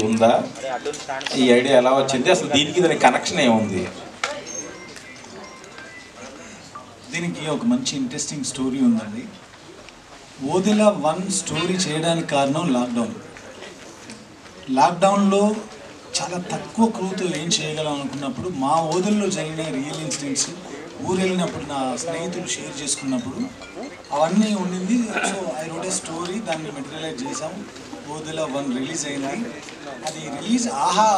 ఉందా? ఈ ఐడియా ఎలా వచ్చింది? అసలు దీనికి దానికి కనెక్షన్ ఏముంది? దీనికి ఒక మంచి ఇంట్రెస్టింగ్ స్టోరీ ఉందండి. ఓదెల 1 స్టోరీ చేయడానికి కారణం లాక్డౌన్లో చాలా తక్కువ క్రూతో ఏం చేయగలం అనుకున్నప్పుడు మా ఓదెల్లో జరిగిన రియల్ ఇన్సిడెంట్స్ ఊరు వెళ్ళినప్పుడు నా స్నేహితులు షేర్ చేసుకున్నప్పుడు అవన్నీ ఉండింది. So I wrote a story, దాన్ని మెటీరియలైజ్ చేసాం. ఓదెల 1 రిలీజ్ అయింది. అది రిలీజ్ ఆహా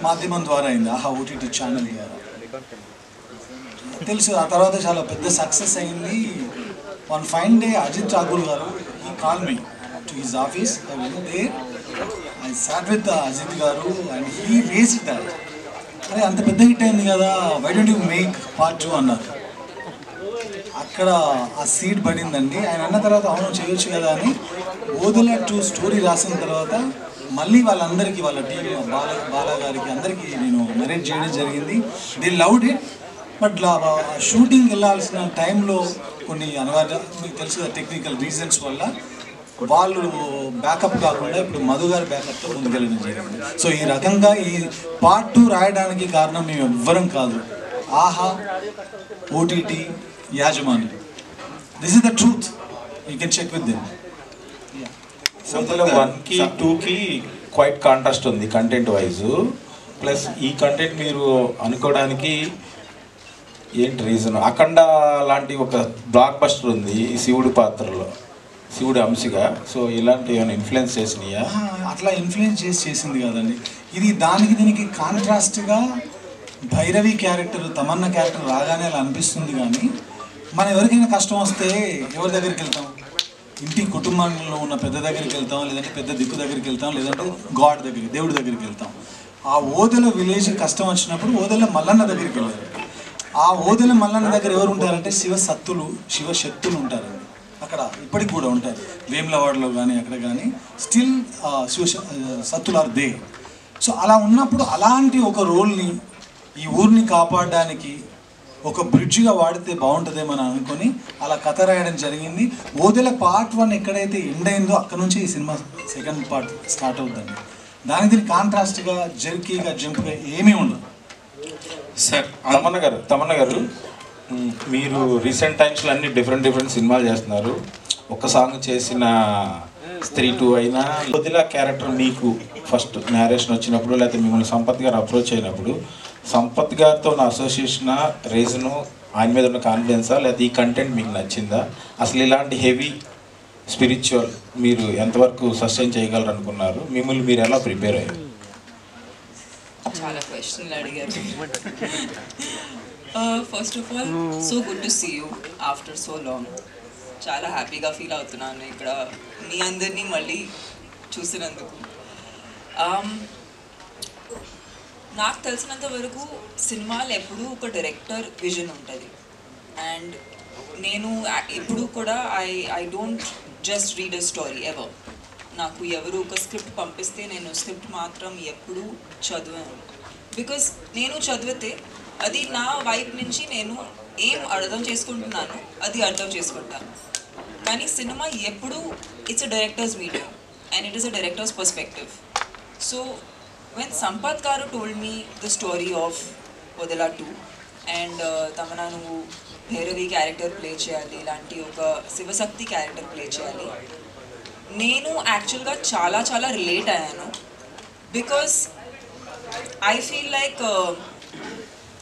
మాధ్యమం ద్వారా అయింది, ఆహా ఓటీటీ ఛానల్ ద్వారా తెలుసు. ఆ తర్వాత చాలా పెద్ద సక్సెస్ అయింది. One fine day Ajit Thakur garu he call me to his office. I went there, I sat with Ajit garu and he raised that. అరే అంత పెద్ద హిట్ అయింది కదా, why don't you make part 2 అన్నారు. అక్కడ ఆ సీడ్ పడిందండి. ఆయన అన్న తర్వాత అవును చేయొచ్చు కదా అని ఓదెల 2 స్టోరీ రాసిన తర్వాత మళ్ళీ వాళ్ళందరికీ, వాళ్ళ టీం బాలా గారికి అందరికీ నేను నరేట్ చేయడం జరిగింది. They loved it. But shooting వెళ్ళాల్సిన టైంలో కొన్ని అనివార్య, మీకు తెలుసు కదా, టెక్నికల్ రీజన్స్ వల్ల వాళ్ళు బ్యాకప్ కాకుండా ఇప్పుడు మధు గారి బ్యాకప్తో ముందుకెళ్ళడం జరిగింది. సో ఈ రకంగా ఈ పార్ట్ 2 రాయడానికి కారణం మేము ఎవ్వరం కాదు, ఆహా ఓటీటీ యాజమాన్యం. This is the truth, you can check with them. Odela 1కి 2కి క్వైట్ కాంట్రాస్ట్ ఉంది కంటెంట్ వైజ్. ప్లస్ ఈ కంటెంట్ మీరు అనుకోవడానికి ఏంటి రీజన్? అఖండ లాంటి ఒక బ్లాక్ బస్టర్ ఉంది ఈ శివుడి పాత్రలో, శివుడి అంశగా. సో ఇలాంటి ఏమైనా ఇన్ఫ్లుయెన్స్ చేసినాయా? అట్లా ఇన్ఫ్లుయెన్స్ చేసింది కాదండి. ఇది దానికి దీనికి కాంట్రాస్ట్గా భైరవి క్యారెక్టర్, తమన్నా క్యారెక్టర్ రాగానే అలా అనిపిస్తుంది. కానీ మనం ఎవరికైనా కష్టం వస్తే ఎవరి దగ్గరికి వెళ్తాం? ఇంటి కుటుంబంలో ఉన్న పెద్ద దగ్గరికి వెళ్తాం, లేదంటే పెద్ద దిక్కు దగ్గరికి వెళ్తాం, లేదంటే గాడ్ దగ్గరికి, దేవుడి దగ్గరికి వెళ్తాం. ఆ ఓదెల విలేజ్ కష్టం వచ్చినప్పుడు ఓదెల మల్లన్న దగ్గరికి వెళ్ళారు. ఆ ఓదెల మల్లన్న దగ్గర ఎవరు ఉంటారంటే శివశక్తులు ఉంటారండి. అక్కడ ఇప్పటికి కూడా ఉంటారు, వేములవాడలో కానీ అక్కడ కానీ స్టిల్ సత్తులు ఆర్ దే. సో అలా ఉన్నప్పుడు అలాంటి ఒక రోల్ని ఈ ఊరిని కాపాడడానికి ఒక బ్రిడ్జ్గా వాడితే బాగుంటుందేమని అనుకొని అలా కథ రాయడం జరిగింది. ఓదెల పార్ట్ 1 ఎక్కడైతే ఎండ్ అయిందో అక్కడ నుంచి ఈ సినిమా సెకండ్ పార్ట్ స్టార్ట్ అవుతుందండి. దానికి దీనికి కాంట్రాస్ట్గా జర్కీగా జంప్గా ఏమీ ఉండదు. సార్ తమన్నా గారు మీరు రీసెంట్ టైమ్స్లో అన్ని డిఫరెంట్ సినిమాలు చేస్తున్నారు. ఒక సాంగ్ చేసిన స్త్రీ 2 అయినా, ఓదెల క్యారెక్టర్ మీకు ఫస్ట్ నేరేషన్ వచ్చినప్పుడు, లేకపోతే మిమ్మల్ని సంపత్ గారు అప్రోచ్ అయినప్పుడు సంపత్ గారితో ఉన్న అసోసియేషన్ రీజను ఆయన మీద ఉన్న కాన్ఫిడెన్సా, లేకపోతే ఈ కంటెంట్ మీకు నచ్చిందా? అసలు ఇలాంటి హెవీ స్పిరిచువల్ మీరు ఎంతవరకు సస్టైన్ చేయగలరు అనుకున్నారు? మిమ్మల్ని మీరు ఎలా ప్రిపేర్ అయ్యారు? చాలా క్వశ్చన్లు అడిగారు. First of all, so good to see you after so long. చాలా హ్యాపీగా ఫీల్ అవుతున్నాను ఇక్కడ మీ అందరినీ మళ్ళీ చూసినందుకు. నాకు తెలిసినంత వరకు సినిమాలు ఎప్పుడూ ఒక డైరెక్టర్ విజన్ ఉంటుంది. అండ్ నేను ఎప్పుడు కూడా I don't just read a story ever. నాకు ఎవరు ఒక స్క్రిప్ట్ పంపిస్తే నేను స్క్రిప్ట్ మాత్రం ఎప్పుడూ చదివాను. బికాస్ నేను చదివితే అది నా వైపు నుంచి నేను ఏం అర్థం చేసుకుంటున్నాను అది అర్థం చేసుకుంటాను. కానీ సినిమా ఎప్పుడు it's a directors medium and it is a directors perspective. So when Sampath Garu told me the story of Odela 2 and Tamana నువ్వు భైరవి క్యారెక్టర్ ప్లే చేయాలి, ఇలాంటి ఒక శివశక్తి క్యారెక్టర్ ప్లే చేయాలి, నేను యాక్చువల్గా చాలా రిలేట్ అయ్యాను. బికాస్ ఐ ఫీల్ లైక్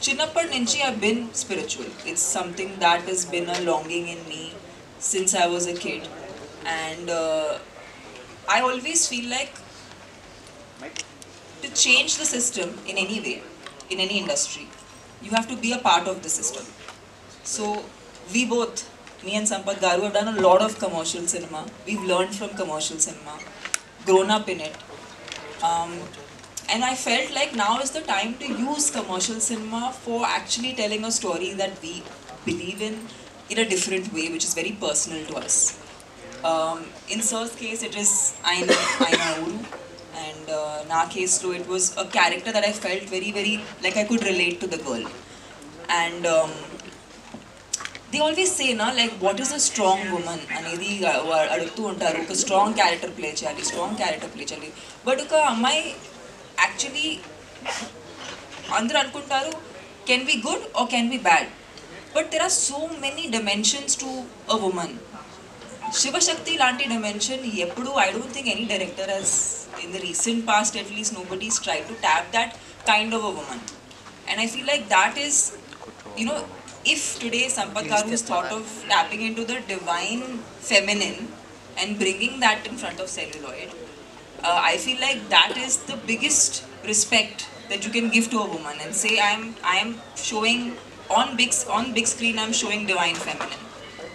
చిన్నప్పటి నుంచి I been spiritual. It's something that is been a longing in me since I was a kid. And I always feel like to change the system in any way, in any industry, you have to be a part of the system. So we both, me and Sampath Garu, have done a lot of commercial cinema. We've learned from commercial cinema, grown up in it. And I felt like now is the time to use commercial cinema for actually telling a story that we believe in a different way, which is very personal to us. In Sir's case, it is Aina Uru. And na case too, it was a character that I felt very like I could relate to the girl. And they always say నా like what is a strong woman అనేది అడుగుతూ ఉంటారు. ఒక strong character play చేయాలి. But ఒక అమ్మాయి actually అందరూ అనుకుంటారు can be good or can be bad, but there are so many dimensions to a woman. Shivashakti లాంటి డిమెన్షన్ ఎప్పుడు I don't think any director has in the recent past at least nobody's tried to tap that kind of a woman, and I feel like that is, you know, if today Sampath Garu has thought of tapping into the divine feminine and bringing that in front of celluloid, I feel like that is the biggest respect that you can give to a woman and say I am showing on big screen, I'm showing divine feminine.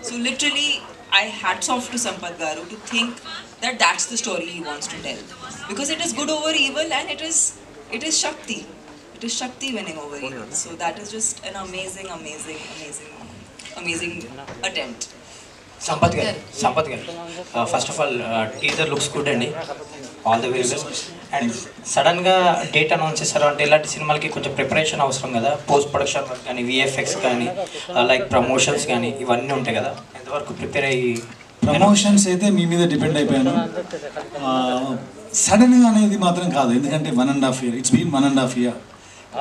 So literally I hats off to Sampath Garu to think that that's the story he wants to tell, because it is good over evil, and it is Shakti winning over evil. So that is just an amazing attempt. Sampath garu first of all teaser looks good అండి, all the very best. And సడన్గా date announce చేశారు అంటే ఇలాంటి సినిమాలకి కొంచెం preparation అవసరం కదా, post production work కానీ విఎఫ్ఎక్స్ కానీ లైక్ ప్రమోషన్స్ కానీ ఇవన్నీ ఉంటాయి కదా, ఎంతవరకు ప్రిపేర్ అయ్యి? ప్రమోషన్స్ అయితే మీ మీద డిపెండ్ అయిపోయాను. సడన్గా అనేది మాత్రం కాదు, ఎందుకంటే 1.5 year, ఇట్స్ బీన్ 1.5 year.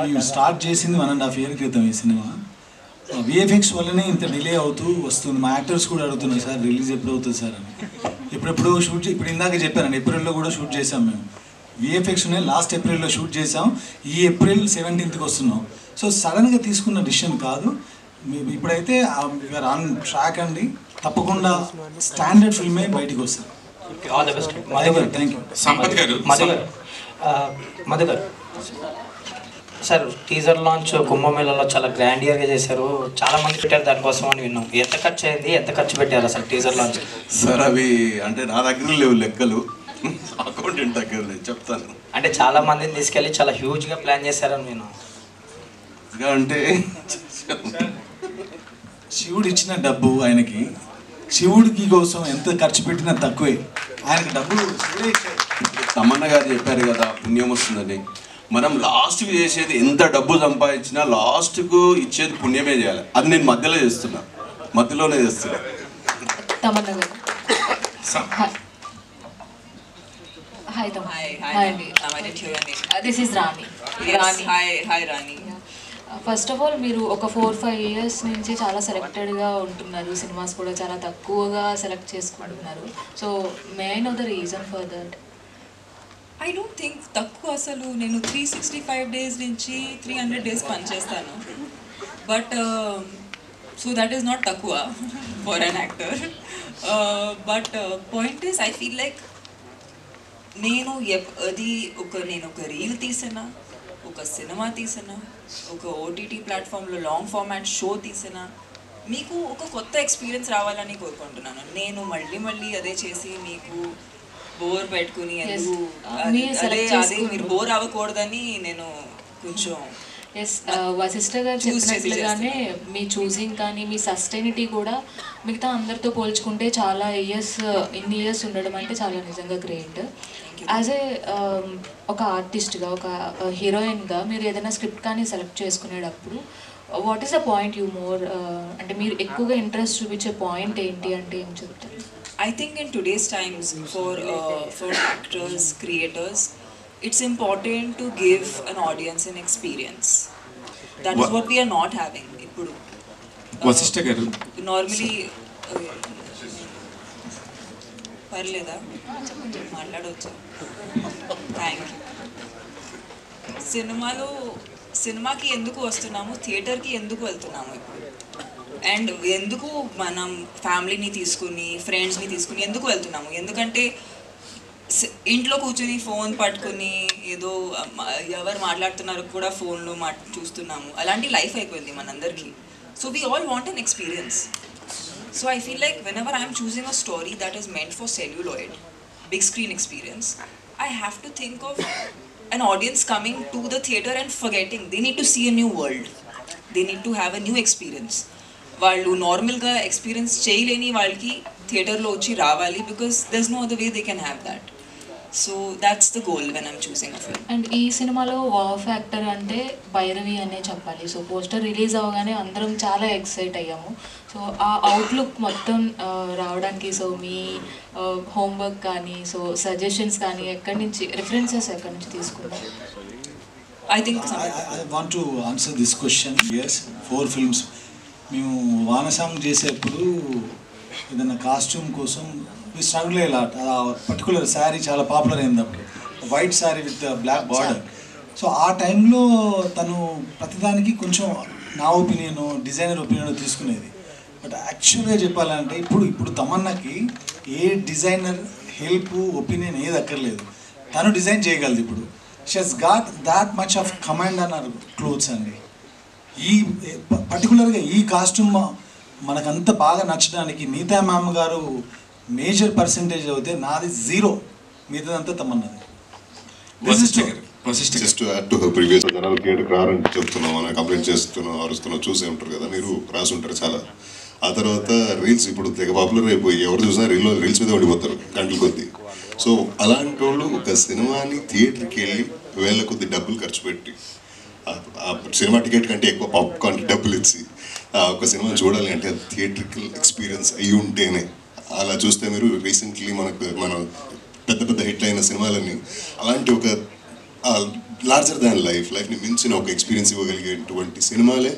మేము స్టార్ట్ చేసింది 1.5 year క్రితం ఈ సినిమా. విఎఫ్ఎక్స్ వల్లనే ఇంత డిలే అవుతూ వస్తుంది. మా యాక్టర్స్ కూడా అడుగుతున్నారు, సార్ రిలీజ్ ఎప్పుడు అవుతుంది సార్ అని. ఎప్పుడెప్పుడు షూట్, ఇప్పుడు ఇందాక చెప్పానండి, ఏప్రిల్లో కూడా షూట్ చేసాం మేము. విఎఫ్ఎక్స్నే లాస్ట్ ఏప్రిల్లో షూట్ చేసాం, ఈ ఏప్రిల్ 17th వస్తున్నాం. సో సడన్గా తీసుకున్న డిసిషన్ కాదు. ఇప్పుడైతే ఆన్ ట్రాక్ అండి, తప్పకుండా స్టాండర్డ్ ఫిల్మే బయటికి వస్తుంది. All the best. Thank you. Madhu గారు సార్, టీజర్ లాంచ్ కుంభమేళలో చాలా గ్రాండియర్గా చేశారు, చాలా మంది పెట్టారు దానికోసం అని విన్నాం. ఎంత ఖర్చు అయింది, ఎంత ఖర్చు పెట్టారు అసలు టీజర్ లాంచ్? సార్ అవి అంటే నా దగ్గర లేవు లెక్కలు, అకౌంటెంట్ దగ్గర నేను చెప్తాను. అంటే చాలా మందిని తీసుకెళ్ళి చాలా హ్యూజ్గా ప్లాన్ చేశారని విన్నాం. అంటే శివుడు ఇచ్చిన డబ్బు ఆయనకి, శివుడికి కోసం ఎంత ఖర్చు పెట్టినా తక్కువే. ఆయనకి డబ్బులు శివుడే ఇచ్చాడు. తమన్న గారు చెప్పారు కదా పుణ్యం వస్తుందని. మనం లాస్ట్కి చేసేది ఎంత డబ్బు సంపాదించినా లాస్ట్కు ఇచ్చేది పుణ్యమే చేయాలి. అది నేను మధ్యలోనే చేస్తున్నా. తమన్నా గారు. Hi, Tamanna. Hi. I didn't hear your name. This is Rani. Yes. Hi, Rani. First of all మీరు ఒక 4-5 years నుంచి చాలా సెలెక్టెడ్గా ఉంటున్నారు, సినిమాస్ కూడా చాలా తక్కువగా సెలెక్ట్ చేసుకుంటున్నారు. So may I know the reason for that? I don't think తక్కువ, అసలు నేను 365 days నుంచి 300 days పనిచేస్తాను. But so that is not తక్కువ for an actor. But point is I feel like నేను ఒక రీల్ తీసినా, ఒక సినిమా తీసినా, ఒక ఓటీటీ ప్లాట్ఫామ్లో లాంగ్ ఫార్మాట్ షో తీసినా మీకు ఒక కొత్త ఎక్స్పీరియన్స్ రావాలని కోరుకుంటున్నాను. నేను మళ్ళీ అదే చేసి మీకు బోర్ పెట్టుకుని అదే మీరు బోర్ అవ్వకూడదని నేను కొంచెం వశిష్ఠ గారు చెప్పినట్లుగానే మీ చూసింగ్ కానీ మీ సస్టైనిటీ కూడా మిగతా అందరితో పోల్చుకుంటే చాలా ఇన్ని ఇయర్స్ ఉండడం అంటే చాలా నిజంగా గ్రేట్. యాజ్ ఏ ఒక ఆర్టిస్ట్గా, ఒక హీరోయిన్గా మీరు ఏదైనా స్క్రిప్ట్ కానీ సెలెక్ట్ చేసుకునేటప్పుడు what is the point you more, అంటే మీరు ఎక్కువగా ఇంట్రెస్ట్ చూపించే పాయింట్ ఏంటి అంటే ఏం చెప్తారు? I think in today's times for actors, creators, it's important to give an audience an experience. That is what we are not having. Ippudu Vashishtha గారు normally parleda మాట్లాడొచ్చు. Thank you. సినిమాకి ఎందుకు వస్తున్నాము, థియేటర్కి ఎందుకు వెళ్తున్నాము ఇప్పుడు, అండ్ ఎందుకు మనం ఫ్యామిలీని తీసుకుని ఫ్రెండ్స్ని తీసుకుని ఎందుకు వెళ్తున్నాము? ఎందుకంటే ఇంట్లో కూర్చుని ఫోన్ పట్టుకుని ఏదో ఎవరు మాట్లాడుతున్నారు కూడా ఫోన్లో చూస్తున్నాము. అలాంటి లైఫ్ అయిపోయింది మనందరికీ. So we all want an experience. So I feel like when ever I'm choosing a story that is meant for celluloid, big screen experience, I have to think of an audience coming to the theatre and forgetting. They need to see a new world. They need to have a new experience. వాళ్ళు నార్మల్గా experience చేయలేని వాళ్ళకి థియేటర్లో వచ్చి రావాలి, because there is no other way they can have that. So that's the goal when I'm choosing a film. And ఈ సినిమాలో wow factor అంటే భైరవి అనే చెప్పాలి. సో పోస్టర్ రిలీజ్ అవ్వగానే అందరం చాలా ఎక్సైట్ అయ్యాము. సో ఆ అవుట్లుక్ మొత్తం రావడానికి సో మీ హోంవర్క్ కానీ సో సజెషన్స్ కానీ ఎక్కడి నుంచి రిఫరెన్సెస్ ఎక్కడి నుంచి తీసుకున్నారు? I think I want to answer this question. Yes, 4 films. మేము వానసాంగ్ చేసేప్పుడు ఏదైనా కాస్ట్యూమ్ కోసం వి స్ట్రగుల్ అయ్యే లాట్. ఆ పర్టికులర్ శారీ చాలా పాపులర్ అయింది అప్పుడు, white sari with black border. So ఆ టైంలో తను ప్రతిదానికి కొంచెం నా ఒపీనియన్, డిజైనర్ ఒపీనియన్ తీసుకునేది. బట్ యాక్చువల్గా చెప్పాలంటే ఇప్పుడు తమన్నాకి ఏ డిజైనర్ హెల్ప్ ఒపీనియన్ ఏది అక్కర్లేదు, తను డిజైన్ చేయగలదు. ఇప్పుడు she has got that much of command on our clothes అండి. ఈ పర్టికులర్గా ఈ కాస్ట్యూమ్ మనకంత బాగా నచ్చడానికి Neeta ma'am garu major percentage అవుతే నాది 0, మిగతాదంతా తమన్నది. జస్ట్ యాడ్ టు ప్రీవియస్ జనాలు థియేటర్కి రారని చెప్తున్నాం, మనం కంప్లైంట్ చేస్తున్నాం, అరుస్తున్నాం, చూసే ఉంటారు కదా, మీరు రాసి ఉంటారు చాలా. ఆ తర్వాత రీల్స్ ఇప్పుడు తెగ పాపులర్ అయిపోయి ఎవరు చూసినా రీల్స్ మీద ఉండిపోతారు గంటల కొద్దీ. సో అలాంటి వాళ్ళు ఒక సినిమాని థియేటర్కి వెళ్ళి వేల కొద్ది డబ్బులు ఖర్చు పెట్టి ఆ సినిమా టికెట్ కంటే ఎక్కువ పాప్కార్న్ డబ్బులు ఇచ్చి ఒక సినిమా చూడాలి అంటే అది థియేట్రికల్ ఎక్స్పీరియన్స్ అయ్యి ఉంటేనే. అలా చూస్తే మీరు రీసెంట్లీ మన పెద్ద హిట్ అయిన సినిమాలన్నీ అలాంటి ఒక లార్జర్ దాన్ లైఫ్ని మించిన ఒక ఎక్స్పీరియన్స్ ఇవ్వగలిగేటువంటి సినిమాలే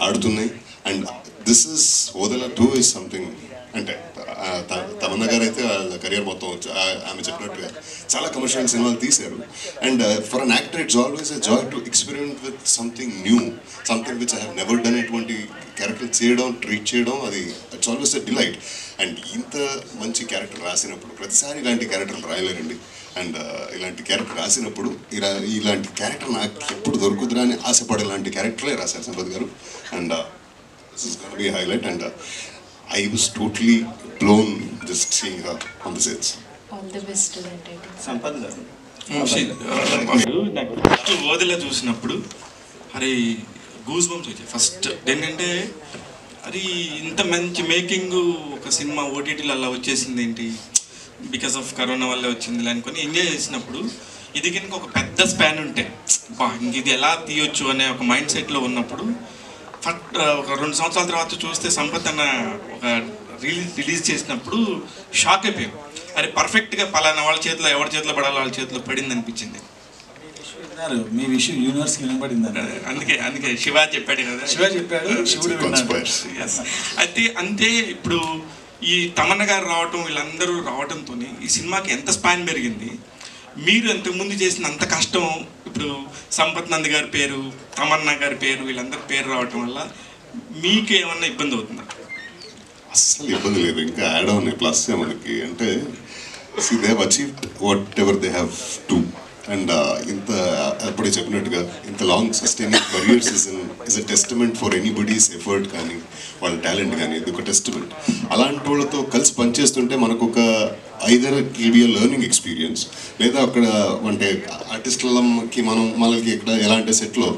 ఆడుతున్నాయి. And this is Odela 2 is something. అంటే తమన్నా గారు అయితే వాళ్ళ కెరియర్ మొత్తం ఆమె చెప్పినట్టుగా చాలా కమర్షియల్ సినిమాలు తీశారు. And for an actor it's always a joy to experiment with something new, something which I have never done. ఎటువంటి క్యారెక్టర్ చేయడం, ట్రీట్ చేయడం, అది it's always a delight. And ఇంత మంచి క్యారెక్టర్ రాసినప్పుడు ప్రతిసారి ఇలాంటి క్యారెక్టర్లు రాయలేరండి. అండ్ ఇలాంటి క్యారెక్టర్ రాసినప్పుడు ఇలాంటి క్యారెక్టర్ నాకు ఎప్పుడు దొరుకుతురా అని ఆశపడేలాంటి క్యారెక్టరే రాశారు సంపత్ గారు. And this is gonna B highlight. And I was totally blown just seeing her on the sets. All the best. Sampath గారు నాకు ఫస్ట్ ఓదిలా చూసినప్పుడు అరే గూస్ బంప్స్ వచ్చాయి. ఫస్ట్ ఏంటంటే అది ఇంత మంచి మేకింగ్ ఒక సినిమా ఓటీటీలో అలా వచ్చేసింది ఏంటి, బికాస్ ఆఫ్ కరోనా వల్ల వచ్చింది అనుకొని ఎంజాయ్ చేసినప్పుడు, ఇది కనుక ఒక పెద్ద స్పాన్ ఉంటే ఇంక ఇది ఎలా తీయొచ్చు అనే ఒక మైండ్ సెట్లో ఉన్నప్పుడు ఒక 2 సంవత్సరాల తర్వాత చూస్తే సంపత్ అన్న ఒక రిలీజ్ చేసినప్పుడు షాక్ అయిపోయాం. అరే పర్ఫెక్ట్గా పలానా వాళ్ళ చేతిలో ఎవరి చేతిలో పడాలో వాళ్ళ చేతిలో పడింది అనిపించింది. మీ విషయం యూనివర్స్ వినబడింది. అందుకే శివ చెప్పాడు కదా, అయితే అంతే. ఇప్పుడు ఈ తమన్నా గారు రావటం, వీళ్ళందరూ రావడంతో ఈ సినిమాకి ఎంత స్పాన్ పెరిగింది. మీరు ఇంతకుముందు చేసిన అంత కష్టం ఇప్పుడు సంపత్ నంద్ గారి పేరు, తమన్నా గారి పేరు, వీళ్ళందరి పేరు రావటం వల్ల మీకు ఏమన్నా ఇబ్బంది అవుతుందా? అస్సలు ఇబ్బంది లేదు. ఇంకా యాడ్ ఆన్ ప్లస్ మనకి అంటే they have achieved what ever they have to. And ఇంత అప్పుడే చెప్పినట్టుగా ఇంత long sustaining careers is a testament for anybody's effort కానీ వాళ్ళ టాలెంట్ కానీ, ఇది ఒక టెస్టిమెంట్. అలాంటి వాళ్ళతో కలిసి పనిచేస్తుంటే మనకు ఒక either it will be a learning experience, లేదా అక్కడ అంటే ఆర్టిస్టులకి మనకి ఇక్కడ ఎలా అంటే సెట్లో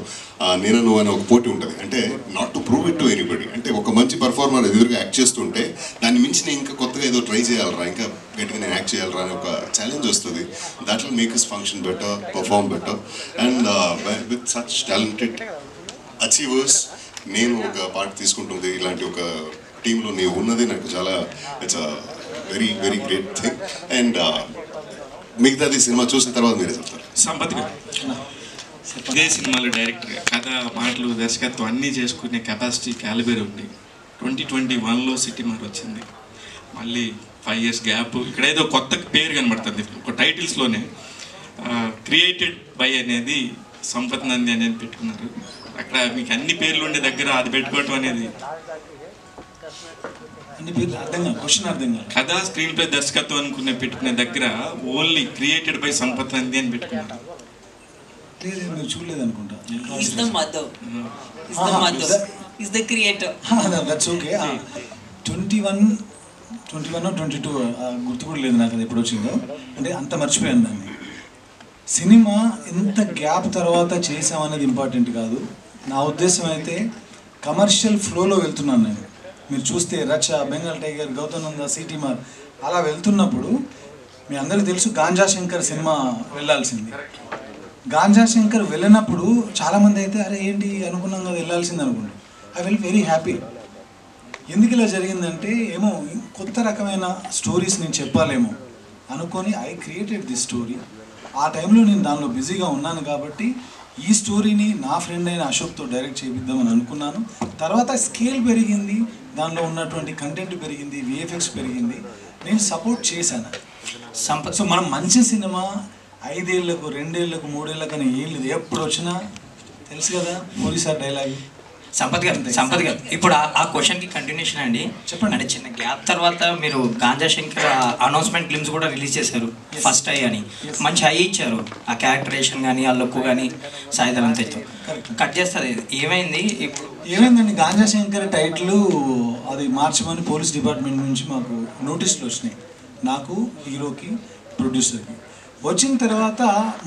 నేను నువ్వు అనే ఒక పోటీ ఉంటుంది. అంటే not to prove it to anybody. అంటే ఒక మంచి పర్ఫార్మర్ ఎదురుగా యాక్ట్ చేస్తుంటే దాన్ని మించి నేను ఇంకా కొత్తగా ఏదో ట్రై చేయాలరా, ఇంకా గట్టిగా నేను యాక్ట్ చేయాలరా అనే ఒక ఛాలెంజ్ వస్తుంది. That will make his function better, perform better. And with such talented achievers నేను ఒక పార్ట్ తీసుకుంటుంది. ఇలాంటి ఒక టీంలో నేను ఉన్నది నాకు చాలా it's very very great thing. And మిగతాది సినిమా చూసిన తర్వాత మీరే చెప్తారు. సంపత్ గారు ఇదే సినిమాలో డైరెక్టర్గా కథ, మాటలు, దర్శకత్వం అన్నీ చేసుకునే కెపాసిటీ, క్యాలిబర్ ఉంది. 2021లో సిటీ మార్ వచ్చింది, మళ్ళీ 5 years గ్యాప్. ఇక్కడ ఏదో కొత్త పేరు కనబడుతుంది ఒక టైటిల్స్లోనే. క్రియేటెడ్ బై అనేది సంపత్ నంది అనేది పెట్టుకున్నారు. అక్కడ మీకు అన్ని పేర్లు ఉండే దగ్గర అది పెట్టుకోవటం అనేది కథ, స్క్రీన్ ప్లే, దర్శకత్వం అనుకునే పెట్టుకునే దగ్గర only created by Sampath Nandi అని పెట్టుకున్నారు. చూడలేదు అనుకుంటా. He's the mother. He's the creator. That's okay. 21 or 22 గుర్తు కూడా లేదు నాకు, అది ఎప్పుడు వచ్చిందో. అంటే అంత మర్చిపోయాను దాన్ని. సినిమా ఎంత గ్యాప్ తర్వాత చేసామనేది ఇంపార్టెంట్ కాదు. నా ఉద్దేశం అయితే కమర్షియల్ ఫ్లోలో వెళ్తున్నాను నేను. మీరు చూస్తే రచ్చ, బెంగాల్ టైగర్, గౌతమ్ నంద, సిటీ మార్ అలా వెళ్తున్నప్పుడు మీ అందరికీ తెలుసు గాంజా శంకర్ సినిమా వెళ్ళాల్సింది. గాంజా శంకర్ వెళ్ళినప్పుడు చాలామంది అయితే అరే ఏంటి అనుకున్నాం కదా వెళ్ళాల్సింది అనుకుంటాం. I will very happy. ఎందుకు ఇలా జరిగిందంటే ఏమో కొత్త రకమైన స్టోరీస్ నేను చెప్పాలేమో అనుకొని ఐ క్రియేటెడ్ దిస్ స్టోరీ. ఆ టైంలో నేను దానిలో బిజీగా ఉన్నాను కాబట్టి ఈ స్టోరీని నా ఫ్రెండ్ అయిన అశోక్తో డైరెక్ట్ చేపిద్దామని అనుకున్నాను. తర్వాత స్కేల్ పెరిగింది, దానిలో ఉన్నటువంటి కంటెంట్ పెరిగింది, విఎఫ్ఎక్స్ పెరిగింది, నేను సపోర్ట్ చేశాను. సో మనం మంచి సినిమా 5 ఏళ్లకు 2 ఏళ్లకు 3 ఏళ్ళకని ఏం లేదు, ఎప్పుడు వచ్చినా తెలుసు కదా పోలీసార్ డైలాగ్. సంపత్ గారు ఇప్పుడు ఆ క్వశ్చన్కి కంటిన్యూషన్ అండి. చెప్పండి. అంటే చిన్న గ్యాప్ తర్వాత మీరు గాంజా శంకర్ అనౌన్స్మెంట్ గ్లిమ్స్ కూడా రిలీజ్ చేశారు, ఫస్ట్ ఐ అని. మంచి హై ఇచ్చారు ఆ క్యారెక్టరేషన్ కానీ ఆ లుక్ కానీ సాయిధరంతో కట్ చేస్తుంది. ఏమైంది ఇప్పుడు? ఏమైందండి, గాంజా శంకర్ టైటిల్ అది మార్చమని పోలీస్ డిపార్ట్మెంట్ నుంచి మాకు నోటీసులు వచ్చినాయి, నాకు, హీరోకి, ప్రొడ్యూసర్కి. వచ్చిన తర్వాత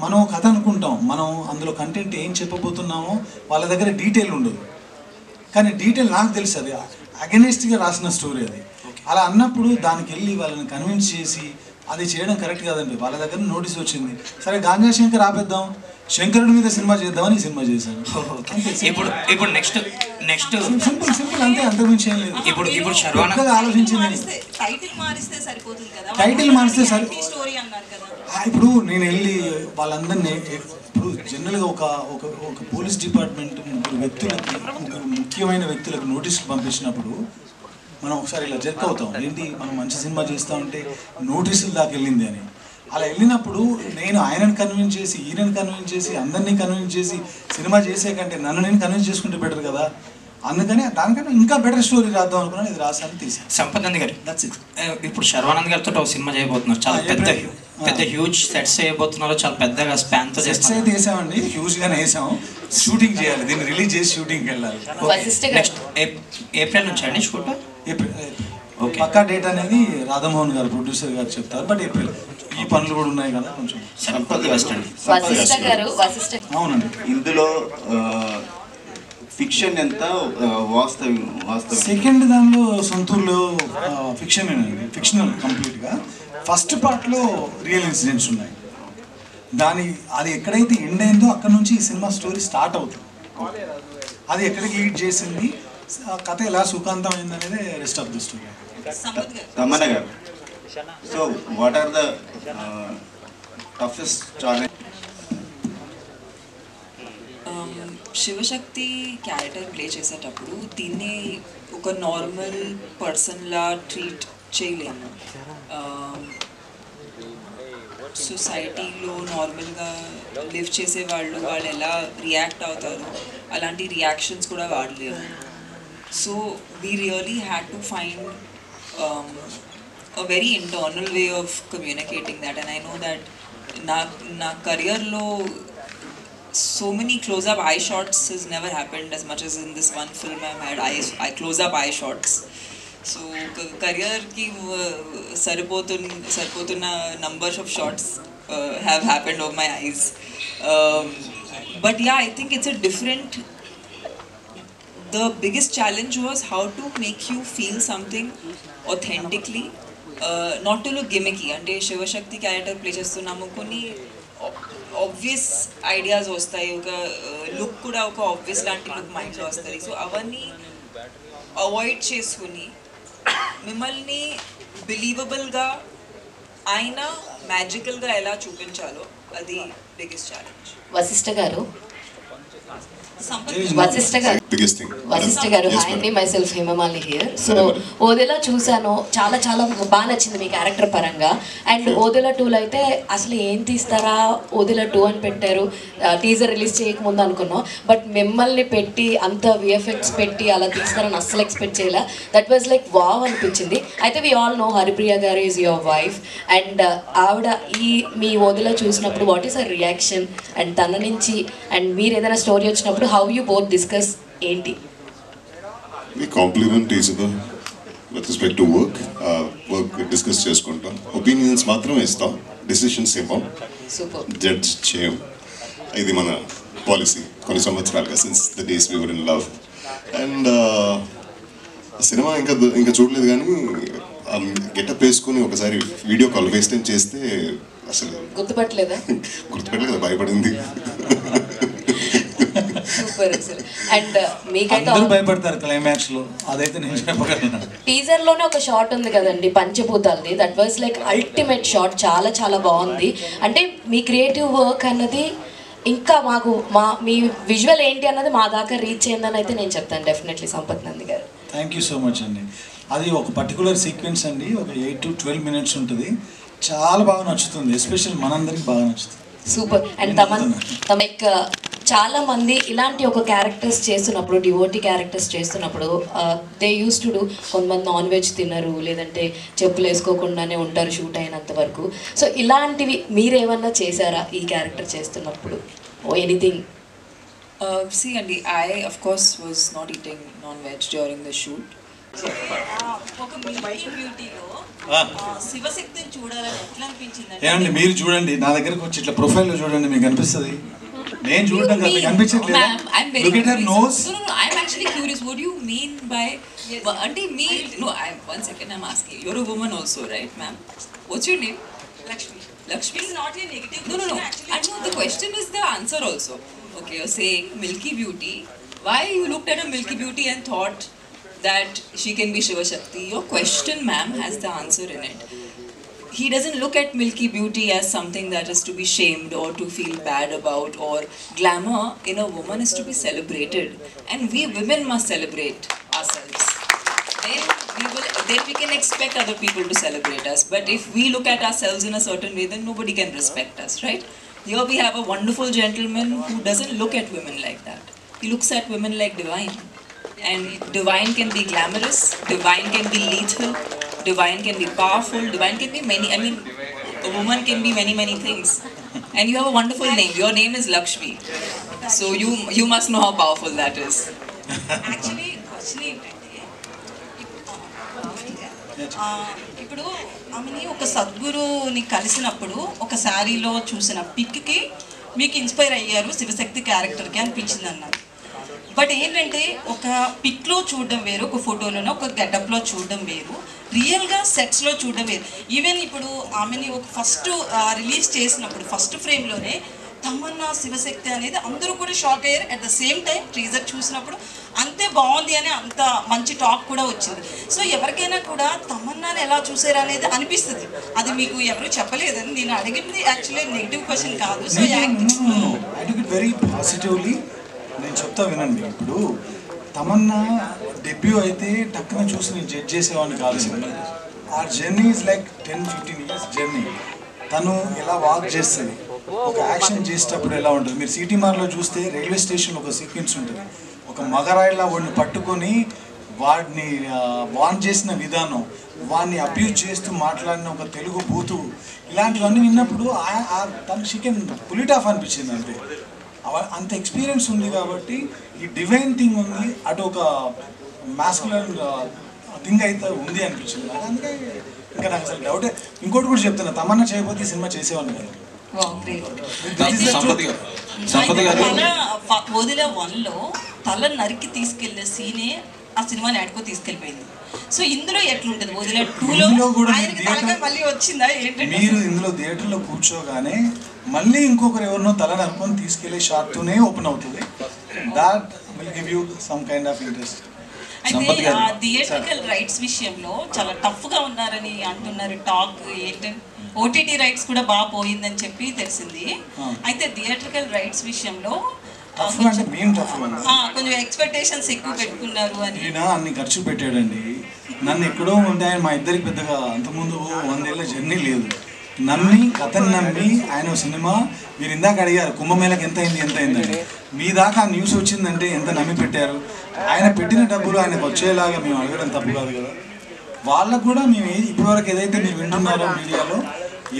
మనం కథ అనుకుంటాం, మనం అందులో కంటెంట్ ఏం చెప్పబోతున్నామో వాళ్ళ దగ్గర డీటెయిల్ ఉండదు. కానీ డీటెయిల్ నాకు తెలుసు, అది అగెనిస్ట్గా రాసిన స్టోరీ అది. అలా అన్నప్పుడు దానికి వెళ్ళి వాళ్ళని కన్విన్స్ చేసి అది చేయడం కరెక్ట్ కాదండి. వాళ్ళ దగ్గర నోటీస్ వచ్చింది, సరే గాంజా శంకర్ ఆపేద్దాం, శంకరుడి మీద సినిమా చేద్దామని సినిమా చేశాను. ఇప్పుడు నెక్స్ట్ సింపుల్ అంతే, అంతకుమించి ఏం లేదు. ఇప్పుడు శర్వానంద్ ఆలోచించింది టైటిల్ మారిస్తే సరిపోతుంది కదా. టైటిల్ మారిస్తే సరి స్టోరీ అన్నారు కదా. ఇప్పుడు నేను వెళ్ళి వాళ్ళందరినీ, ఇప్పుడు జనరల్గా ఒక పోలీస్ డిపార్ట్మెంట్ ముగ్గురు ముఖ్యమైన వ్యక్తులకు నోటీసులు పంపించినప్పుడు మనం ఒకసారి ఇలా జర్క్ అవుతాం, ఏంటి మనం మంచి సినిమా చేస్తూ ఉంటే నోటీసులు దాకా వెళ్ళింది అని. అలా వెళ్ళినప్పుడు నేను ఆయనను కన్విన్స్ చేసి, ఈయనను కన్విన్స్ చేసి, అందరినీ కన్విన్స్ చేసి సినిమా చేసే కంటే నన్ను నేను కన్విన్స్ చేసుకుంటే బెటర్ కదా. అందుకని దానికన్నా ఇంకా బెటర్ స్టోరీ రాద్దాం అనుకున్నాను, ఇది రాసాను, తీసాను. సంపత్ గారు దట్స్ ఇట్. ఇప్పుడు శర్వానంద్ గారితో ఒక సినిమా చేయబోతున్నారు, చాలా పెద్ద హ్యూజ్ సెట్స్ చేయబోతున్నారు, చాలా పెద్దగా స్పాన్తో సెట్స్ అయితే వేసామండి, హ్యూజ్గానే వేసాం. షూటింగ్ చేయాలి, దీన్ని రిలీజ్ చేసి షూటింగ్కి వెళ్ళాలి. నెక్స్ట్ ఏప్రిల్ నుంచి అండి షూట్? ఏప్రిల్. పక్కా డేట్ అనేది రాధామోహన్ గారు ప్రొడ్యూసర్ గారు చెప్తారు, బట్ ఏప్రిల్. ఈ పనులు కూడా ఉన్నాయి కదా కొంచెం. అవునండి. ఇందులో ఫిక్షన్ ఎంత వాస్తవం? సెకండ్ దానిలో సొంతూరులో ఫిక్షనల్ కంప్లీట్గా. ఫస్ట్ పార్ట్లో రియల్ ఇన్సిడెంట్స్ ఉన్నాయి. అది ఎక్కడైతే ఎండ్ అయిందో అక్కడ నుంచి ఈ సినిమా స్టోరీ స్టార్ట్ అవుతుంది. అది ఎక్కడికి లీడ్ చేసింది, కథ ఎలా సుఖాంతం అయింది అనేది rest of the story. Tamannaah garu, so what are the toughest challenge? Shivashakti character play చేసేటప్పుడు దీన్ని ఒక నార్మల్ పర్సన్లా ట్రీట్ చేయలేము. సొసైటీలో నార్మల్గా లివ్ చేసే వాళ్ళు ఎలా రియాక్ట్ అవుతారు అలాంటి రియాక్షన్స్ కూడా వాడలేము. So we really had to find a very internal way of communicating that, and I know that na career lo so many close up eye shots has never happened as much as in this one film. I've had eye close up eye shots. So career ki saripotuna numbers of shots have happened of my eyes, but yeah, I think it's a different. The biggest challenge was how to make you feel something authentically, not to look gimmicky. అంటే Shivashakti character play చేస్తున్నాము, కొన్ని obvious ideas వస్తాయి, ఒక look కూడా ఒక obvious లాంటి look మైండ్లో వస్తుంది. సో అవన్నీ అవాయిడ్ చేసుకుని మిమ్మల్ని బిలీవబుల్గా ఆయన మ్యాజికల్గా ఎలా చూపించాలో అది biggest challenge. Vashishtha garu, hi అండి, myself Hemamalini here. So Odela చూసాను, చాలా చాలా బాగా నచ్చింది మీ క్యారెక్టర్ పరంగా. అండ్ ఓదెలా 2లో అయితే అసలు ఏం తీస్తారా, ఓదెలా 2 అని పెట్టారు, టీజర్ రిలీజ్ చేయకముందు అనుకున్నాం. బట్ మిమ్మల్ని పెట్టి అంత విఎఫ్ఎక్స్ పెట్టి అలా తీస్తారని అస్సలు ఎక్స్పెక్ట్ చేయలే. దట్ వాజ్ లైక్ వావ్ అనిపించింది. అయితే వి ఆల్ నో హరిప్రియ గారు ఈజ్ యువర్ వైఫ్, అండ్ ఆవిడ ఈ మీ ఓదెలా చూసినప్పుడు what is a reaction, and తన నుంచి అండ్ మీరు ఏదైనా స్టోరీ వచ్చినప్పుడు how you both discuss ఏంటి? We compliment each other with respect to work discuss చేసుకుంటాం, ఒపీనియన్స్ మాత్రమే ఇస్తాం, డెసిషన్స్ ఇవ్వం, జడ్జ్ చేయం. ఇది మన పాలసీ కొన్ని సంవత్సరాలుగా, since the days we were in love. And cinema ఇంకా చూడలేదు కానీ గెటప్ వేసుకొని ఒకసారి వీడియో కాల్ వేస్ట్ చేస్తే అసలు గుర్తుపట్టలేదా? గుర్తుపెట్టలేదు కదా, భయపడింది. సూపర్ అసలు. అండ్ మీకైతే అందరూ భయపడతారు క్లైమాక్స్ లో, అదైతే నేను చెప్పగలను. టీజర్ లోనే ఒక షాట్ ఉంది కదండి పంచభూతాలది, that was like ultimate shot, చాలా చాలా బాగుంది. అంటే మీ క్రియేటివ్ వర్క్ అన్నది ఇంకా మాకు మీ విజువల్ ఏంటి అన్నది మా దాకా రీచ్ అయిందని అయితే నేను చెప్తాను డెఫినెట్లీ సంపత్ నంది గారు. థ్యాంక్ యూ సో మచ్ అండి. అది ఒక పర్టికులర్ సీక్వెన్స్ అండి, ఒక 8 to 12 minutes ఉంటుంది, చాలా బాగా నచ్చుతుంది, ఎస్పెషల్లీ మనందరికి బాగా నచ్చుతుంది. సూపర్. అండ్ తమక్ చాలా మంది ఇలాంటి ఒక క్యారెక్టర్స్ చేస్తున్నప్పుడు, డివోటీ క్యారెక్టర్స్ చేస్తున్నప్పుడు దే యూస్ టు డూ, కొంతమంది నాన్ వెజ్ తినరు, లేదంటే చెప్పులు వేసుకోకుండానే ఉంటారు షూట్ అయినంత వరకు. సో ఇలాంటివి మీరేమన్నా చేశారా ఈ క్యారెక్టర్ చేస్తున్నప్పుడు? ఓ anything? See, Andy, I of course was not eating non-veg during the shoot. ఒక మిల్కీ బ్యూటీలో శివశక్తిని చూడాలని ఎట్లా అనిపించింది? ఏమండి మీరు చూడండి, నా దగ్గరకు వచ్చి ఇట్లా ప్రొఫైల్లో చూడండి, మీకు అనిపిస్తుంది. నేను చూడడం కదా, మీకు అనిపించట్లేదు? I'm very curious. No, I'm actually curious. What do you mean by? Auntie, me? No, one second. I'm asking. You're a woman also, right, ma'am? What's your name? Lakshmi. Lakshmi. It's not a negative. No. I know the question is the answer also. Okay, you're saying Milky Beauty. Why you looked at a Milky Beauty and thought that she can be Shiva Shakti? Your question, ma'am, has the answer in it. He doesn't look at Milky Beauty as something that is to be shamed or to feel bad about, or glamour in a woman is to be celebrated, and we women must celebrate ourselves. Then we can expect other people to celebrate us. But if we look at ourselves in a certain way, then nobody can respect us, right? Here we have a wonderful gentleman who doesn't look at women like that. He looks at women like divine. And divine can be glamorous, divine can be lethal, divine can be powerful, divine can be many, I mean, a woman can be many things. And you have a wonderful name. Your name is Lakshmi. So you must know how powerful that is. Actually question ఏంటంటే, ఇప్పుడు ఆమెని ఒక సద్గురుని కలిసినప్పుడు ఒక శారీలో చూసిన పిక్కి మీకు inspire అయ్యారు శివశక్తి క్యారెక్టర్కి అనిపించింది అన్నారు. బట్ ఏంటంటే ఒక పిక్లో చూడడం వేరు, ఒక ఫోటోలోనో ఒక గెటప్లో చూడడం వేరు, రియల్గా సెట్స్లో చూడడం వేరు. ఈవెన్ ఇప్పుడు ఆమెని ఒక ఫస్ట్ రిలీజ్ చేసినప్పుడు ఫస్ట్ ఫ్రేమ్లోనే తమన్నా శివశక్తి అనేది అందరూ కూడా షాక్ అయ్యారు. At the same time teaser చూసినప్పుడు అంతే బాగుంది అని అంత మంచి టాక్ కూడా వచ్చింది. సో ఎవరికైనా కూడా తమన్నాని ఎలా చూసారు అనేది అనిపిస్తుంది. అది మీకు ఎవరు చెప్పలేదని నేను అడిగింది యాక్చువల్లీ నెగిటివ్ క్వశ్చన్ కాదు. సో వెరీ పాజిటివ్లీ నేను చెప్తా వినండి. ఇప్పుడు తమన్నా డెబ్యూ అయితే టక్కున చూసి నేను జడ్జ్ చేసేవాడిని కాదు. ఆ journey is like 10-15 years journey. తను ఎలా వాక్ చేస్తుంది, ఒక యాక్షన్ చేసేటప్పుడు ఎలా ఉంటుంది. మీరు సిటీ మార్లో చూస్తే రైల్వే స్టేషన్లో ఒక సీక్వెన్స్ ఉంటుంది, ఒక మగరాయిలా వాడిని పట్టుకొని వాడిని వాన్ చేసిన విధానం, వాడిని అబ్యూజ్ చేస్తూ మాట్లాడిన ఒక తెలుగు బూతు, ఇలాంటివన్నీ విన్నప్పుడు తను చికెన్ పులిట్ ఆఫ్ అనిపించింది. అంతే, అంత ఎక్స్పీరియన్స్ ఉంది కాబట్టి ఈ డివైన్ థింగ్ ఉంది, అటు ఒక మాస్కులర్ థింగ్ అయితే ఉంది అనిపించింది నాకు. అందుకే ఇంకా నాకు అసలు డౌటే. ఇంకోటి కూడా చెప్తున్నా, తమన్నా చేయకపోతే ఈ సినిమా చేసేవాడిని కదా. వదిలే 1లో తల నరికి తీసుకెళ్లే సీనే ఆ సినిమాని ఆడుకో తీసుకెళ్ళిపోయింది. సో ఇందులో ఎట్లుంటది? వదిలే 2లో కూడా మళ్ళీ వచ్చిందా ఏంటంటే, మీరు ఇందులో థియేటర్లో కూర్చోగానే మళ్ళీ ఇంకొకరు ఎవరినో తల నరుకొని తీసుకెళ్లే షాట్తోనే ఓపెన్ అవుతుంది. That will give you some kind of interest. అయితే థియేట్రికల్ రైట్స్ విషయంలో చాలా టఫ్గా ఉన్నారని అంటున్నారు. టాక్ ఏంటంటే ఓటీటీ రైట్స్ కూడా బాగా పోయిందని చెప్పి తెలిసింది. అయితే థియేట్రికల్ రైట్స్ విషయంలో కొంచెం ఎక్స్పెక్టేషన్స్ ఎక్కువ పెట్టుకున్నారు అని. ఈయన అన్ని ఖర్చు పెట్టాడండి. నన్ను ఎక్కడో ఉంటే మా ఇద్దరికి పెద్దగా అంతకుముందు 100 ఏళ్ళ జర్నీ లేదు. నమ్మి కథను నమ్మి ఆయన సినిమా, మీరు ఇందాక అడిగారు కుంభమేళకి ఎంత అయిందండి, మీ దాకా ఆ న్యూస్ వచ్చిందంటే ఎంత నమ్మి పెట్టారు. ఆయన పెట్టిన డబ్బులు ఆయనకు వచ్చేలాగా మేము అడగడం తప్పు కాదు కదా. వాళ్ళకు కూడా మేము ఇప్పటివరకు ఏదైతే మీరు వింటున్నారో మీడియాలో,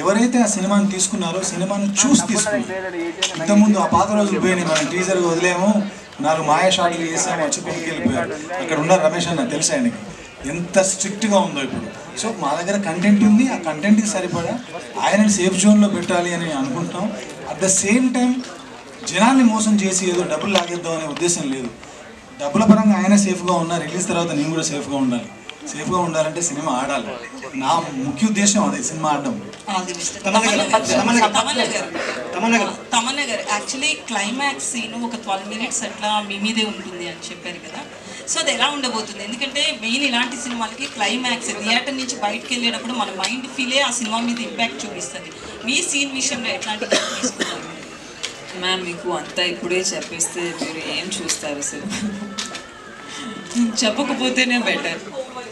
ఎవరైతే ఆ సినిమాని తీసుకున్నారో సినిమాని చూసి తీసుకున్నారు. ఇంతకుముందు ఆ పాత రోజులు పోయినాయి, మనం టీజర్ వదిలేము, 4 మాయా షాట్లు చేసాము, వచ్చి పైకి వెళ్ళిపోయారు. అక్కడ ఉన్న రమేష్ అన్న తెలుసు ఆయనకి ఎంత స్ట్రిక్ట్గా ఉందో ఇప్పుడు. సో మా దగ్గర కంటెంట్ ఉంది, ఆ కంటెంట్కి సరిపడా ఆయనని సేఫ్ జోన్లో పెట్టాలి అని అనుకుంటాం. అట్ ద సేమ్ టైం జనాల్ని మోసం చేసి ఏదో డబ్బులు లాగేద్దాం అనే ఉద్దేశం లేదు. డబ్బుల పరంగా ఆయన సేఫ్గా ఉన్నా, రిలీజ్ తర్వాత నేను కూడా సేఫ్గా ఉండాలి. సేఫ్గా ఉండాలంటే సినిమా ఆడాలి. నా ముఖ్య ఉద్దేశం అదే, సినిమా ఆడడం. తమన్నా గారు యాక్చువల్లీ క్లైమాక్స్ సీన్ ఒక 12 minutes అట్లా మీ మీదే ఉంటుంది అని చెప్పారు కదా, సో అది ఎలా ఉండబోతుంది? ఎందుకంటే మెయిన్ ఇలాంటి సినిమాలకి క్లైమాక్స్ థియేటర్ నుంచి బయటకు వెళ్ళేటప్పుడు మన మైండ్ ఫీలే ఆ సినిమా మీద ఇంపాక్ట్ చూపిస్తుంది. మీ సీన్ విషయంలో ఎట్లాంటి తీసుకున్నారు? మ్యామ్ మీకు అంతా ఇప్పుడే చెప్పేస్తే మీరు ఏం చూస్తారు అసలు? చెప్పకపోతేనే బెటర్.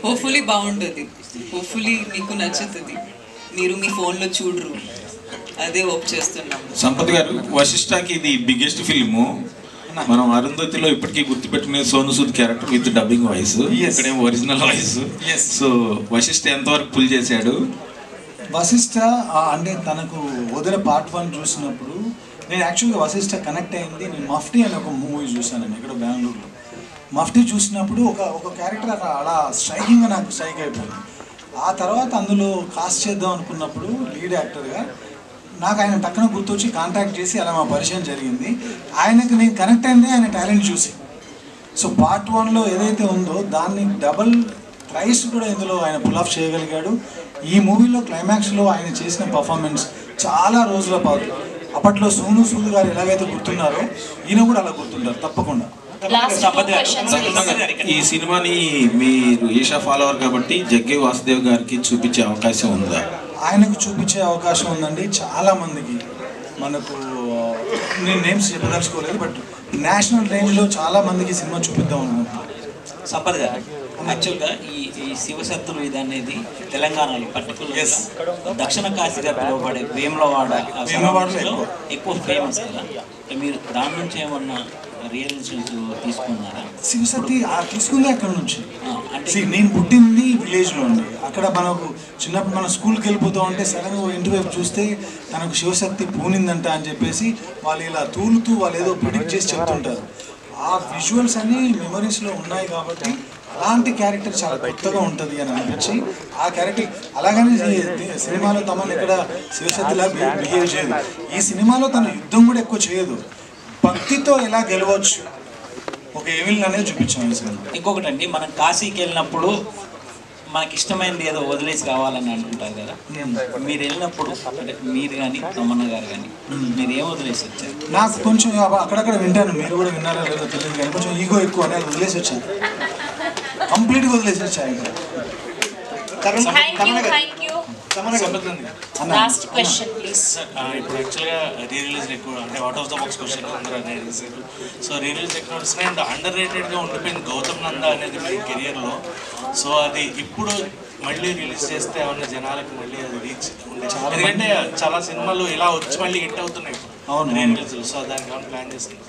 హోప్ఫుల్లీ బాగుంటుంది, హోప్ఫుల్లీ మీకు నచ్చుతుంది, మీరు మీ ఫోన్లో చూడరు, అదే హోప్ చేస్తున్నాం. సంపత్ గారు, వశిష్ఠకి ఇది బిగ్గెస్ట్ ఫిల్ము. మనం అరుంధతిలో ఇప్పటికీ గుర్తుపెట్టుకునే Sonu Sood character with dubbing voice, ఇక్కడేమో ఒరిజినల్ వాయిస్. సో వశిష్ఠ ఎంతవరకు పుల్ చేశాడు? వశిష్ఠ అంటే తనకు వదిలే పార్ట్ 1 చూసినప్పుడు నేను యాక్చువల్గా వశిష్ఠ కనెక్ట్ అయింది. నేను మఫ్టీ అనే ఒక మూవీ చూశానండి ఇక్కడ బెంగళూరులో. మఫ్టీ చూసినప్పుడు ఒక క్యారెక్టర్ అలా స్ట్రైకింగ్గా నాకు స్ట్రైక్ అయిపోయింది. ఆ తర్వాత అందులో కాస్ట్ చేద్దాం అనుకున్నప్పుడు లీడ్ యాక్టర్గా నాకు ఆయన టక్కున గుర్తొచ్చి కాంటాక్ట్ చేసి అలా మా పరిచయం జరిగింది. ఆయనకు నేను కనెక్ట్ అయింది ఆయన టాలెంట్ చూసి. సో పార్ట్ 1లో ఏదైతే ఉందో దాన్ని డబల్ ప్రైస్ కూడా ఇందులో ఆయన పుల్ ఆఫ్ చేయగలిగాడు. ఈ మూవీలో క్లైమాక్స్లో ఆయన చేసిన పర్ఫార్మెన్స్ చాలా రోజుల పాటు అప్పట్లో సోను సూద్ గారు ఎలాగైతే గుర్తున్నారో ఈయన కూడా అలా గుర్తుంటారు తప్పకుండా. ఈ సినిమాని మీరు ఈషా ఫాలోవర్ కాబట్టి జగ్గే వాసుదేవ్ గారికి చూపించే అవకాశం ఉందా? ఆయనకు చూపించే అవకాశం ఉందండి. చాలా మందికి మనకు నేను నేమ్స్ చెప్పదలుచుకోలేదు, బట్ నేషనల్ రేంజ్లో చాలా మందికి సినిమా చూపిద్దాం అనుకుంటున్నాను. సంపత్ గారు, యాక్చువల్గా ఈ శివశక్తులు ఇది అనేది తెలంగాణలో పర్టికులర్గా దక్షిణ కాశీగా పిలువబడే వేములవాడలో ఎక్కువ ఫేమస్ కదా. మీరు దాని నుంచి ఏమన్నా రియలైజేషన్స్ తీసుకున్నారా? శివశక్తి తీసుకుంది అక్కడ నుంచి. నేను పుట్టింది విలేజ్లో అండి. అక్కడ మనకు చిన్నప్పుడు మన స్కూల్కి వెళ్ళిపోతూ ఉంటే సడన్గా ఇంటి వైపు చూస్తే తనకు శివశక్తి పూనిందంట అని చెప్పేసి వాళ్ళు ఇలా తూలుతూ వాళ్ళు ఏదో ప్రిడిక్ట్ చేసి చెప్తుంటారు. ఆ విజువల్స్ అన్నీ మెమరీస్లో ఉన్నాయి కాబట్టి అలాంటి క్యారెక్టర్ చాలా కొత్తగా ఉంటుంది అని అనిపించి ఆ క్యారెక్టర్ అలాగని సినిమాలో తమను ఇక్కడ శివశక్తిలా బిహేవ్ చేయదు. ఈ సినిమాలో తన యుద్ధం కూడా ఎక్కువ చేయదు, భక్తితో ఎలా గెలవచ్చు ఒక ఏవిల్ అనేది చూపించాం ఈ సినిమా. ఇంకొకటి అండి, మనం కాశీకి వెళ్ళినప్పుడు మనకి ఇష్టమైనది ఏదో వదిలేసి రావాలని అనుకుంటారు కదా. మీరు వెళ్ళినప్పుడు అంటే మీరు కానీ తమన్నా గారు కానీ మీరు ఏం వదిలేసి వచ్చారు? నాకు కొంచెం అక్కడక్కడ వింటాను, మీరు కూడా విన్నారా లేదో తెలియదు కానీ కొంచెం ఈగో ఎక్కువ అనేది వదిలేసి వచ్చాను, కంప్లీట్గా వదిలేసి వచ్చాను. Last question please. ఇప్పుడు యాక్చువల్గా రీ రిలీజ్ ఎక్కువ అంటే out of the box question అందరూ అనేది చేశారు. సో రీ రిలీజ్ ఎక్కువ వస్తున్నాయి అండ్ అండర్ రేటెడ్గా ఉండిపోయింది గౌతమ్ నంద అనేది మీ కెరియర్లో. సో అది ఇప్పుడు మళ్ళీ రిలీజ్ చేస్తే ఏమన్నా జనాలకు మళ్ళీ అది రీచ్ ఉండే, ఎందుకంటే చాలా సినిమాలు ఇలా వచ్చి మళ్ళీ హిట్ అవుతున్నాయి రీ రిలీజ్. సో దానికి ఏమైనా ప్లాన్ చేస్తుంది?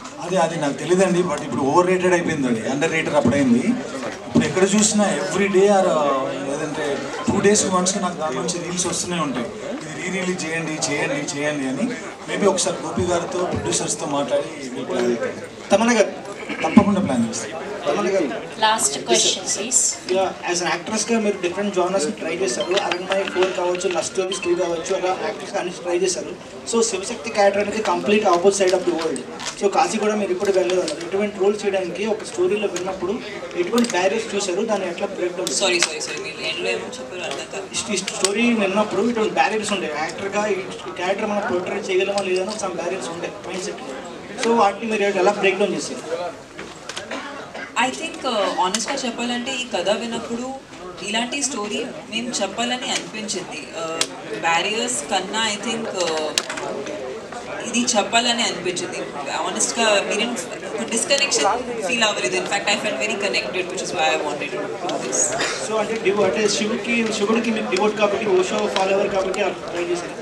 అది నాకు తెలియదండి, బట్ ఇప్పుడు ఓవర్ రేటెడ్ అయిపోయింది, అది అండర్ రేటెడ్ అప్పుడైంది. ఇప్పుడు ఎక్కడ చూసినా ఎవ్రీ డే ఆర్ లేదంటే 2 days once నాకు దాని నుంచి రీల్స్ వస్తూనే ఉంటాయి, ఇది రీ రిలీజ్ చేయండి చేయండి చేయండి అని. మేబీ ఒకసారి గోపి గారితో ప్రొడ్యూసర్స్తో మాట్లాడి తమన్నా గారు తప్పకుండా ప్లాన్ చేస్తాం. Last question please. As an యాక్ట్రెస్గా మీరు డిఫరెంట్ జానర్స్ ట్రై చేశారు. అరణ్మై 4 కావచ్చు, లవ్ స్టోరీస్ 2 కావచ్చు, అలా యాక్ట్రెస్గా అన్ని ట్రై చేశారు. సో శివశక్తి క్యారెక్టర్ అనేది complete opposite side of the world. So Kashi కూడా మీరు ఇప్పుడు వెళ్ళలేదు, ఎటువంటి రోల్ చేయడానికి ఒక స్టోరీలో విన్నప్పుడు ఎటువంటి బ్యారియర్స్ చూశారు, దాన్ని ఎట్లా బ్రేక్ డౌన్? సారీ ఈ స్టోరీ విన్నప్పుడు ఇటువంటి బ్యారియర్స్ ఉంటాయి, యాక్టర్గా ఈ క్యారెక్టర్ మనం పోర్ట్రే చేయగలమా లేదని సమ్ బ్యారియర్స్ ఉంటాయి మైండ్ సెట్. సో వాటిని మీరు ఎలా బ్రేక్ డౌన్ చేశారు? ఐ థింక్ ఆనెస్ట్గా చెప్పాలంటే ఈ కథ విన్నప్పుడు ఇలాంటి స్టోరీ మేము చెప్పాలని అనిపించింది. బ్యారియర్స్ కన్నా ఐ థింక్ ఇది చెప్పాలని అనిపించింది. ఆనెస్ట్గా మీరు డిస్కనెక్షన్ ఫీల్ అవ్వలేదు. In fact I felt very connected, which is why I wanted to do this. So అంటే శివుడికి మీరు డివోట్ కాబట్టి, ఓషో ఫాలోవర్ కాబట్టి ట్రై చేశారు.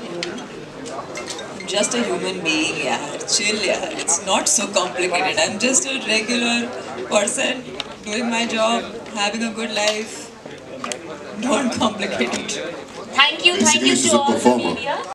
Just a human being, yeah. Chill, yeah. It's not so complicated. I'm just a regular person doing my job, having a good life. Don't complicate it. Thank you to all the media.